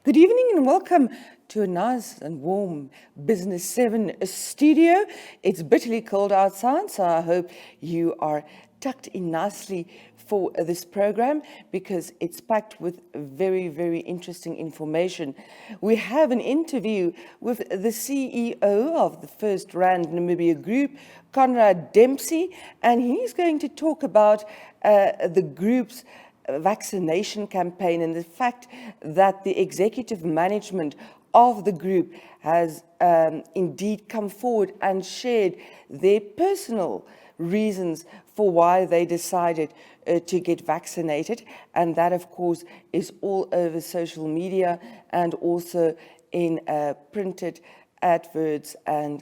Good evening and welcome to a nice and warm Business 7 studio. It's bitterly cold outside, so I hope you are tucked in nicely for this program because it's packed with very, very interesting information. We have an interview with the CEO of the FirstRand Namibia Group, Conrad Dempsey, and he's going to talk about the group's vaccination campaign and the fact that the executive management of the group has indeed come forward and shared their personal reasons for why they decided to get vaccinated. And that, of course, is all over social media and also in printed adverts and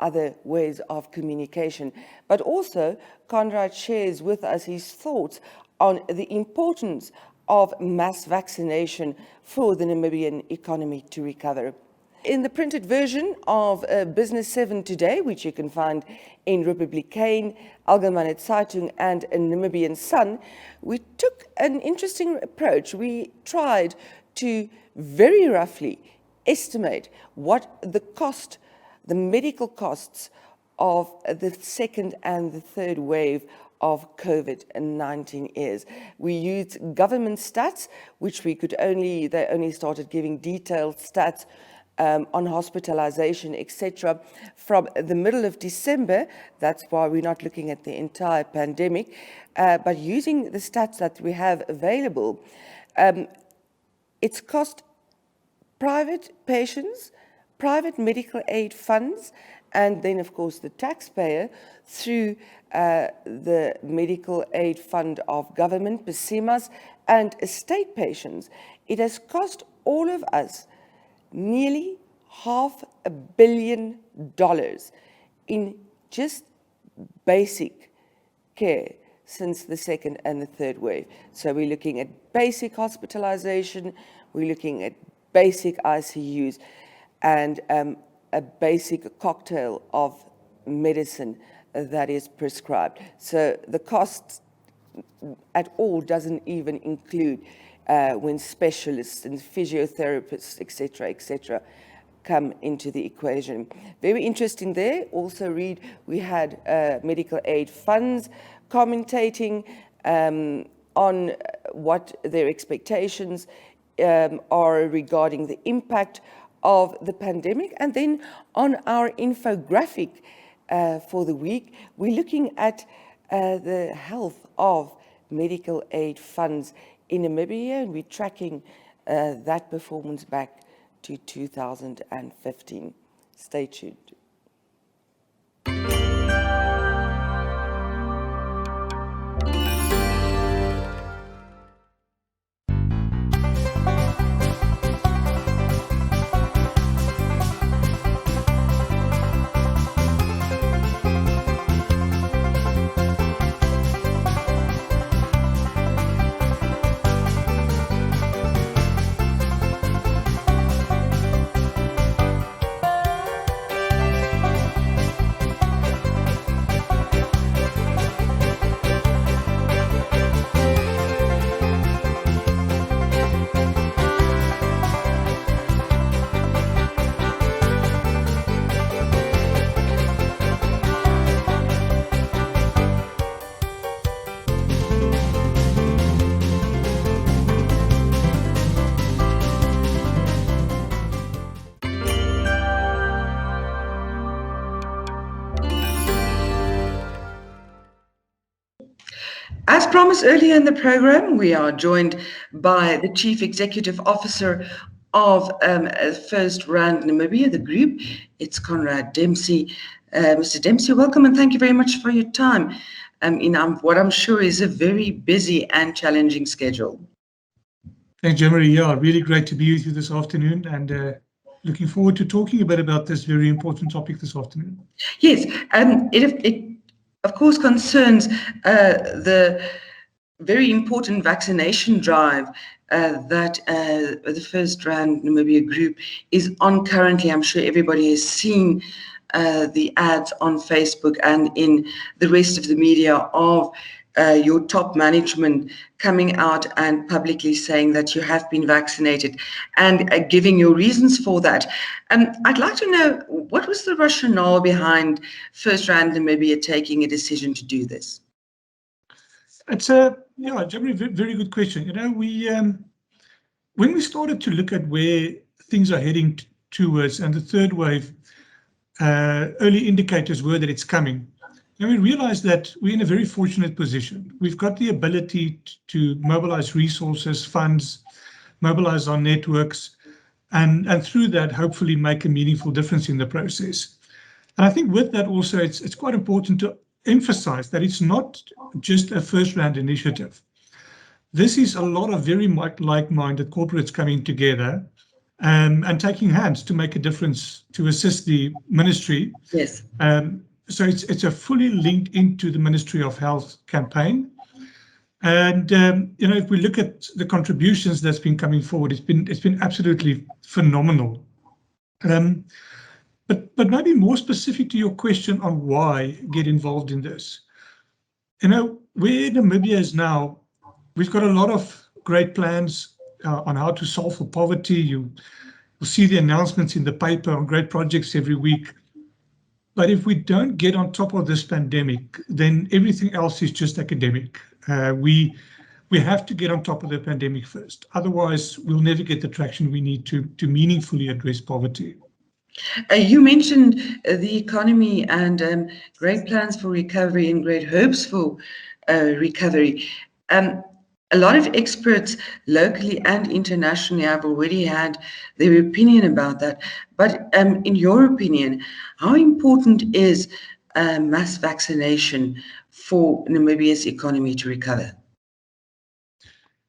other ways of communication. But also, Conrad shares with us his thoughts on the importance of mass vaccination for the Namibian economy to recover. In the printed version of Business 7 today, which you can find in Republikein, Algemene Zeitung and Namibian Sun, we took an interesting approach. We tried to very roughly estimate what the medical costs of the second and the third wave of COVID-19 is. We used government stats, which they only started giving detailed stats on hospitalization, etc., from the middle of December. That's why we're not looking at the entire pandemic, but using the stats that we have available, it's cost private patients, private medical aid funds, and then, of course, the taxpayer through the medical aid fund of government, PSEMAS, and state patients. It has cost all of us nearly $500 million in just basic care since the second and the third wave. So we're looking at basic hospitalization, we're looking at basic ICUs, and a basic cocktail of medicine that is prescribed. So the cost at all doesn't even include when specialists and physiotherapists, etc., come into the equation. Very interesting there. Also read, we had medical aid funds commentating on what their expectations are regarding the impact of the pandemic. And then on our infographic for the week, we're looking at the health of medical aid funds in Namibia, and we're tracking that performance back to 2015. Stay tuned. As promised earlier in the program, we are joined by the Chief Executive Officer of FirstRand Namibia, the group. It's Conrad Dempsey. Mr. Dempsey, welcome and thank you very much for your time in what I'm sure is a very busy and challenging schedule. Thanks, Jean-Marie. Yeah, really great to be with you this afternoon and looking forward to talking a bit about this very important topic this afternoon. Yes, it of course concerns the very important vaccination drive that the FirstRand Namibia Group is on currently. I'm sure everybody has seen the ads on Facebook and in the rest of the media of your top management coming out and publicly saying that you have been vaccinated and giving your reasons for that. I'd like to know, what was the rationale behind FirstRand Namibia taking a decision to do this? It's a very, very good question. When we started to look at where things are heading towards, and the third wave, early indicators were that it's coming. And we realized that we're in a very fortunate position. We've got the ability to mobilize resources, funds, mobilize our networks, and through that, hopefully make a meaningful difference in the process. And I think with that also, it's quite important to emphasize that it's not just a FirstRand initiative. This is a lot of very like-minded corporates coming together and taking hands to make a difference, to assist the ministry. Yes. So it's a fully linked into the Ministry of Health campaign. And if we look at the contributions that's been coming forward, it's been absolutely phenomenal. But maybe more specific to your question on why get involved in this. Where Namibia is now, we've got a lot of great plans on how to solve for poverty. You'll see the announcements in the paper on great projects every week. But if we don't get on top of this pandemic, then everything else is just academic. We have to get on top of the pandemic first. Otherwise, we'll never get the traction we need to meaningfully address poverty. You mentioned the economy and great plans for recovery and great hopes for recovery. A lot of experts locally and internationally have already had their opinion about that. But in your opinion, how important is mass vaccination for Namibia's economy to recover?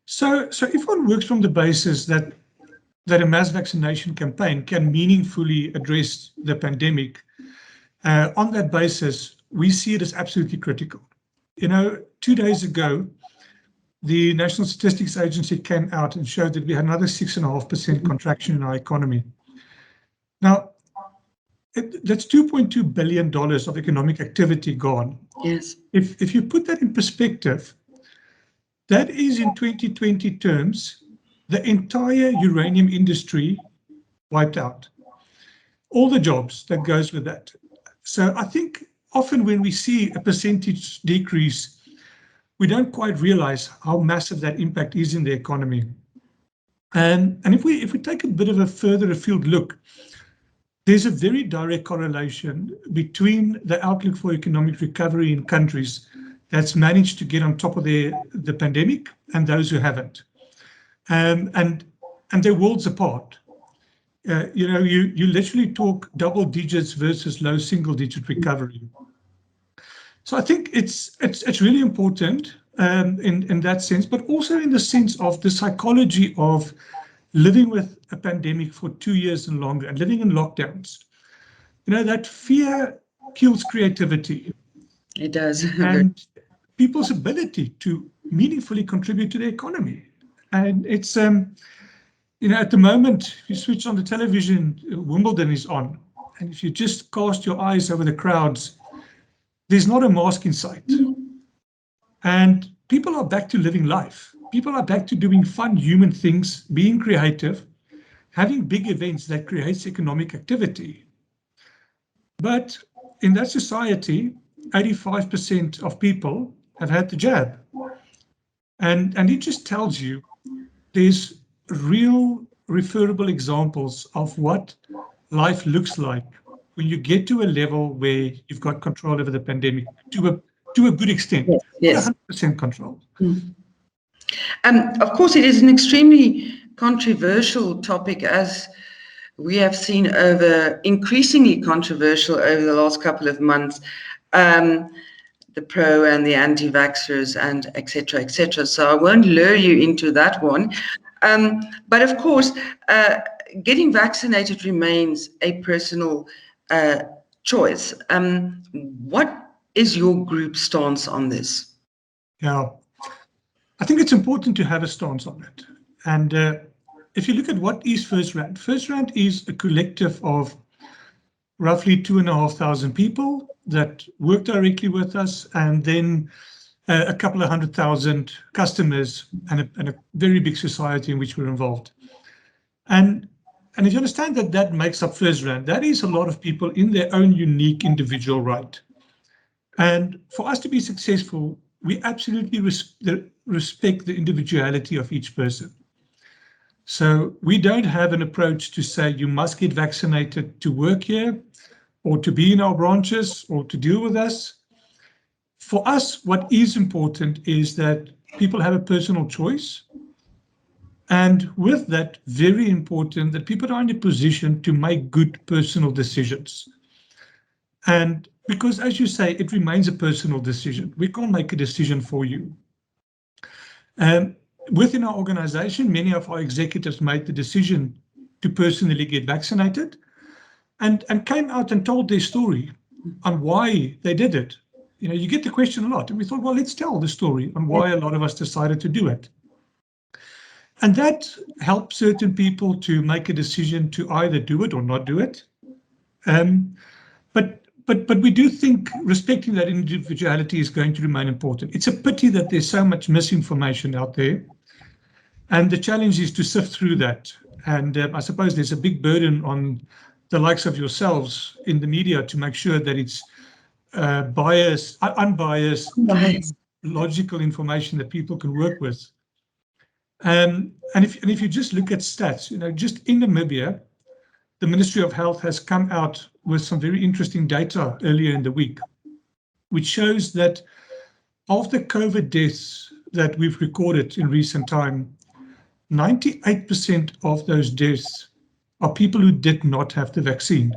So if one works from the basis that a mass vaccination campaign can meaningfully address the pandemic, on that basis, we see it as absolutely critical. 2 days ago, the National Statistics Agency came out and showed that we had another 6.5% contraction in our economy. Now, that's $2.2 billion of economic activity gone. Yes. If you put that in perspective, that is in 2020 terms, the entire uranium industry wiped out. All the jobs that goes with that. So I think often when we see a percentage decrease, we don't quite realize how massive that impact is in the economy. And if we take a bit of a further afield look, there's a very direct correlation between the outlook for economic recovery in countries that's managed to get on top of the pandemic and those who haven't. And they're worlds apart. You literally talk double digits versus low single digit recovery. So I think it's really important in that sense, but also in the sense of the psychology of living with a pandemic for 2 years and longer and living in lockdowns. That fear kills creativity. It does. And people's ability to meaningfully contribute to the economy. And it's, at the moment, if you switch on the television, Wimbledon is on. And if you just cast your eyes over the crowds, there's not a mask in sight. And people are back to living life. People are back to doing fun human things, being creative, having big events that creates economic activity. But in that society, 85% of people have had the jab. And it just tells you there's real referable examples of what life looks like when you get to a level where you've got control over the pandemic to a good extent, yes. 100% control. Of course, it is an extremely controversial topic, as we have seen increasingly controversial over the last couple of months, the pro and the anti-vaxxers and et cetera, et cetera. So I won't lure you into that one. But of course, getting vaccinated remains a personal choice. What is your group stance on this? Yeah, I think it's important to have a stance on it. And if you look at what is FirstRand, FirstRand is a collective of roughly 2,500 people that work directly with us, and then a couple of 100,000 customers, and a very big society in which we're involved. And if you understand that that makes up FirstRand, that is a lot of people in their own unique individual right. And for us to be successful, we absolutely respect the individuality of each person. So we don't have an approach to say you must get vaccinated to work here, or to be in our branches, or to deal with us. For us, what is important is that people have a personal choice. And with that, very important that people are in a position to make good personal decisions. And because, as you say, it remains a personal decision. We can't make a decision for you. Within our organization, many of our executives made the decision to personally get vaccinated, and came out and told their story on why they did it. You know, you get the question a lot, and we thought, well, let's tell the story on why a lot of us decided to do it. And that helped certain people to make a decision to either do it or not do it. But we do think respecting that individuality is going to remain important. It's a pity that there's so much misinformation out there. And the challenge is to sift through that. And I suppose there's a big burden on the likes of yourselves in the media to make sure that it's unbiased, clean, logical information that people can work with. And if you just look at stats, you know, just in Namibia, the Ministry of Health has come out with some very interesting data earlier in the week, which shows that of the COVID deaths that we've recorded in recent time, 98% of those deaths are people who did not have the vaccine.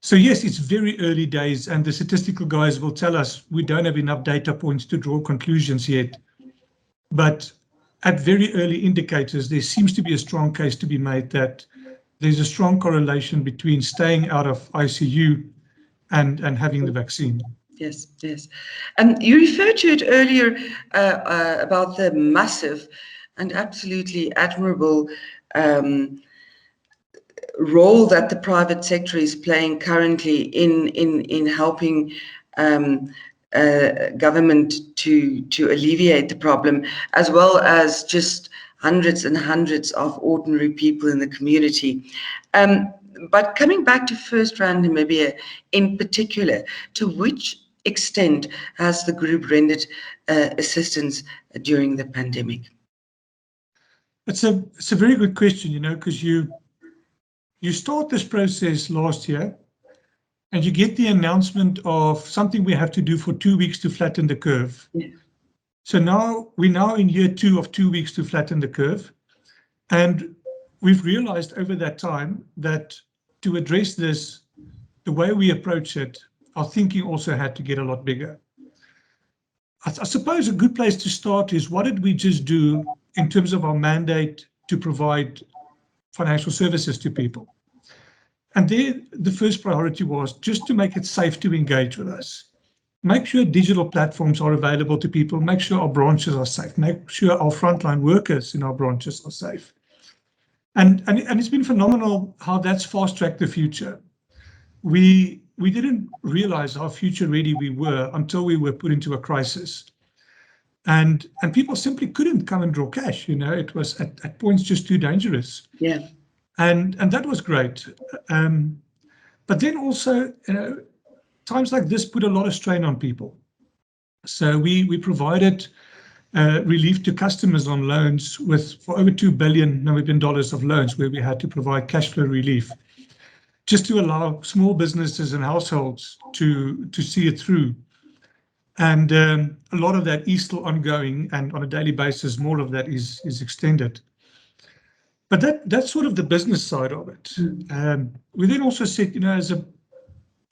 So yes, it's very early days, and the statistical guys will tell us we don't have enough data points to draw conclusions yet. But at very early indicators, there seems to be a strong case to be made that there's a strong correlation between staying out of ICU and having the vaccine. Yes, yes. And you referred to it earlier about the massive and absolutely admirable role that the private sector is playing currently in helping government to alleviate the problem, as well as just hundreds and hundreds of ordinary people in the community. But coming back to FirstRand Namibia in particular, to which extent has the group rendered assistance during the pandemic? It's a very good question, you know, because you start this process last year and you get the announcement of something we have to do for 2 weeks to flatten the curve. Yeah. So we're now in year 2 of 2 weeks to flatten the curve. And we've realized over that time that to address this, the way we approach it, our thinking also had to get a lot bigger. I suppose a good place to start is, what did we just do in terms of our mandate to provide financial services to people? And there, the first priority was just to make it safe to engage with us. Make sure digital platforms are available to people, make sure our branches are safe, make sure our frontline workers in our branches are safe. And it's been phenomenal how that's fast-tracked the future. We didn't realize how future ready we were until we were put into a crisis. And people simply couldn't come and draw cash, you know, it was at points just too dangerous. Yeah. And that was great. But then also, you know, times like this put a lot of strain on people. So we provided relief to customers on loans for over 2 billion Namibian dollars of loans, where we had to provide cash flow relief, just to allow small businesses and households to see it through. And a lot of that is still ongoing, and on a daily basis, more of that is extended. But that's sort of the business side of it. We then also said, you know,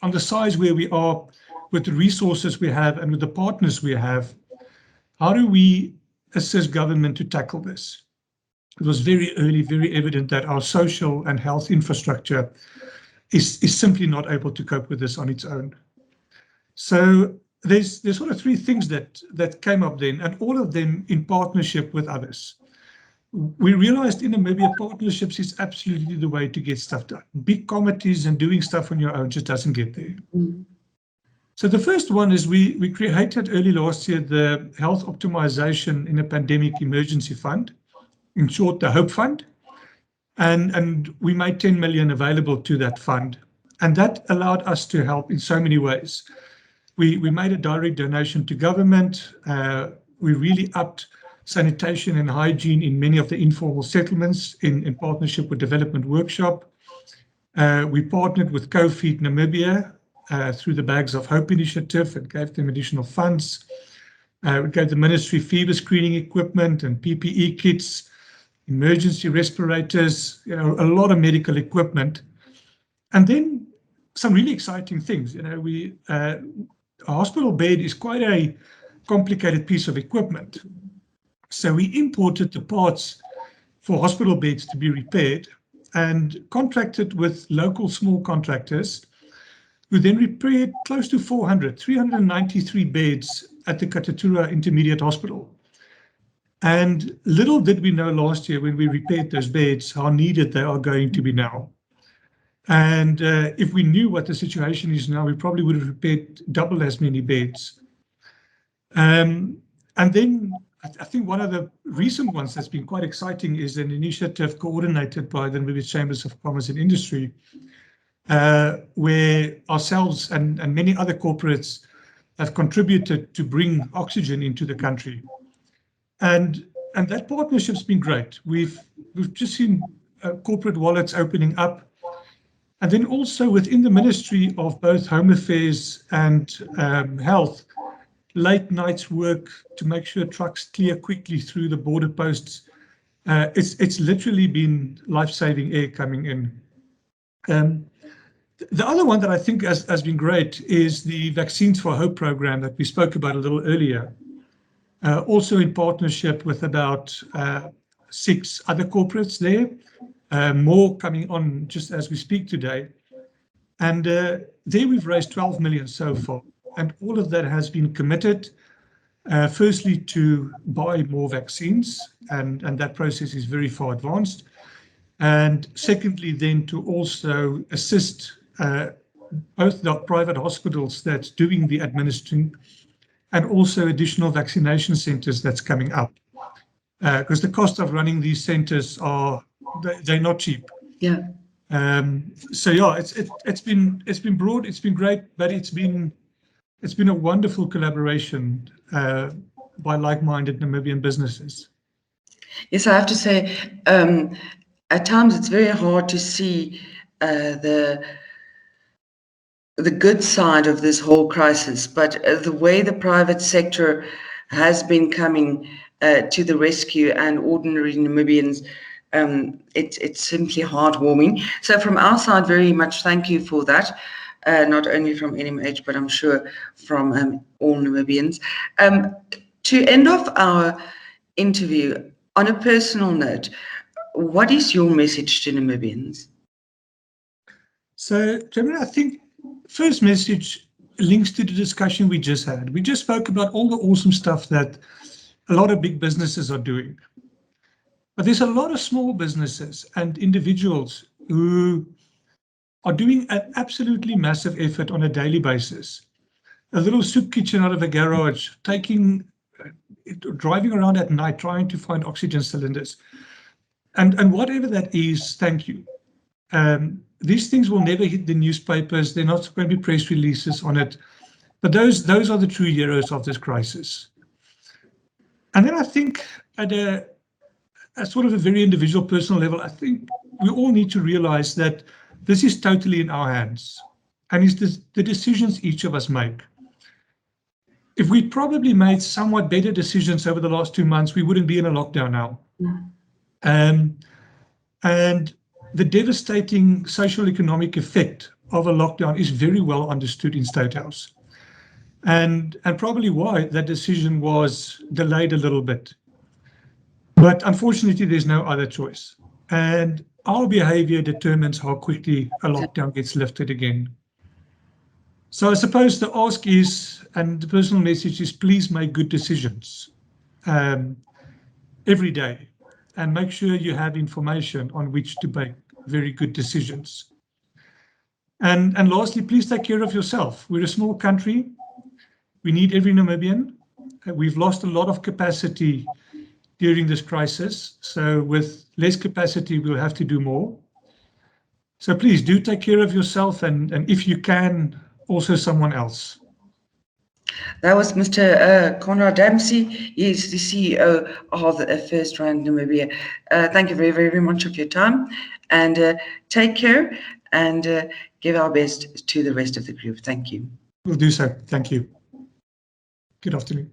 on the size where we are, with the resources we have and with the partners we have, how do we assist government to tackle this? It was very early, very evident that our social and health infrastructure is simply not able to cope with this on its own. So there's sort of 3 things that came up then, and all of them in partnership with others. We realized in Namibia, partnerships is absolutely the way to get stuff done. Big committees and doing stuff on your own just doesn't get there. Mm. So the first one is we created early last year the Health Optimization in a Pandemic Emergency Fund, in short, the HOPE Fund. And we made 10 million available to that fund. And that allowed us to help in so many ways. We made a direct donation to government. We really upped sanitation and hygiene in many of the informal settlements in partnership with Development Workshop. We partnered with Co-Feed Namibia through the Bags of Hope initiative and gave them additional funds. We gave the ministry fever screening equipment and PPE kits, emergency respirators, a lot of medical equipment. And then some really exciting things. A hospital bed is quite a complicated piece of equipment. So we imported the parts for hospital beds to be repaired and contracted with local small contractors who then repaired close to 393 beds at the Katatura Intermediate Hospital. And little did we know last year when we repaired those beds how needed they are going to be now. And if we knew what the situation is now, we probably would have repaired double as many beds. And then I think one of the recent ones that's been quite exciting is an initiative coordinated by the Namibia Chambers of Commerce and Industry, where ourselves and many other corporates have contributed to bring oxygen into the country. And that partnership's been great. We've just seen corporate wallets opening up. And then also within the Ministry of both Home Affairs and Health, late nights work to make sure trucks clear quickly through the border posts. It's literally been life-saving air coming in. The other one that I think has been great is the Vaccines for Hope program that we spoke about a little earlier. Also in partnership with about 6 other corporates there, more coming on just as we speak today. And there we've raised 12 million so far. And all of that has been committed, firstly, to buy more vaccines, and that process is very far advanced. And secondly, then to also assist both the private hospitals that's doing the administering and also additional vaccination centers that's coming up. Because the cost of running these centers they're not cheap. Yeah. So yeah, it's been broad, it's been great, but it's been a wonderful collaboration by like-minded Namibian businesses. Yes, I have to say, at times it's very hard to see the good side of this whole crisis, but the way the private sector has been coming to the rescue and ordinary Namibians, it's simply heartwarming. So from our side, very much thank you for that, not only from NMH, but I'm sure from all Namibians. To end off our interview, on a personal note, what is your message to Namibians? So, Jamila, I think first message links to the discussion we just had. We just spoke about all the awesome stuff that a lot of big businesses are doing. But there's a lot of small businesses and individuals who are doing an absolutely massive effort on a daily basis. A little soup kitchen out of a garage, driving around at night, trying to find oxygen cylinders. And whatever that is, thank you. These things will never hit the newspapers. They're not going to be press releases on it. But those are the true heroes of this crisis. And then I think at a sort of a very individual personal level, I think we all need to realize that this is totally in our hands. And it's the decisions each of us make. If we probably made somewhat better decisions over the last 2 months, we wouldn't be in a lockdown now. And the devastating social economic effect of a lockdown is very well understood in State House. And probably why that decision was delayed a little bit. But unfortunately, there's no other choice. And our behavior determines how quickly a lockdown gets lifted again. So I suppose the ask is, and the personal message is, please make good decisions every day, and make sure you have information on which to make very good decisions. And lastly, please take care of yourself. We're a small country. We need every Namibian. We've lost a lot of capacity during this crisis. So with less capacity, we'll have to do more. So please do take care of yourself and if you can, also someone else. That was Mr. Conrad Dempsey. He's the CEO of FirstRand Namibia. Thank you very, very much of your time, and take care, and give our best to the rest of the group. Thank you. We'll do so. Thank you. Good afternoon.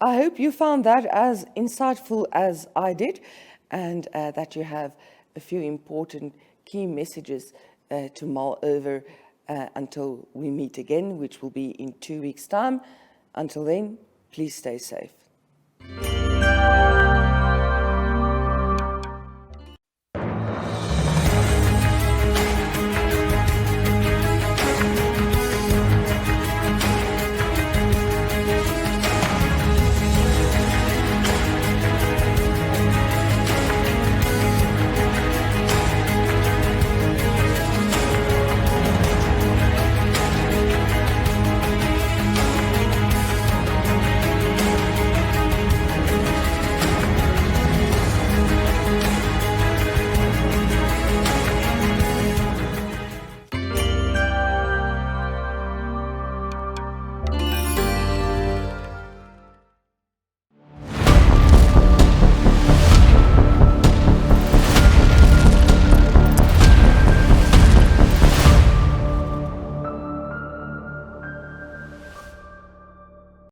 I hope you found that as insightful as I did, and that you have a few important key messages to mull over until we meet again, which will be in 2 weeks' time. Until then, please stay safe.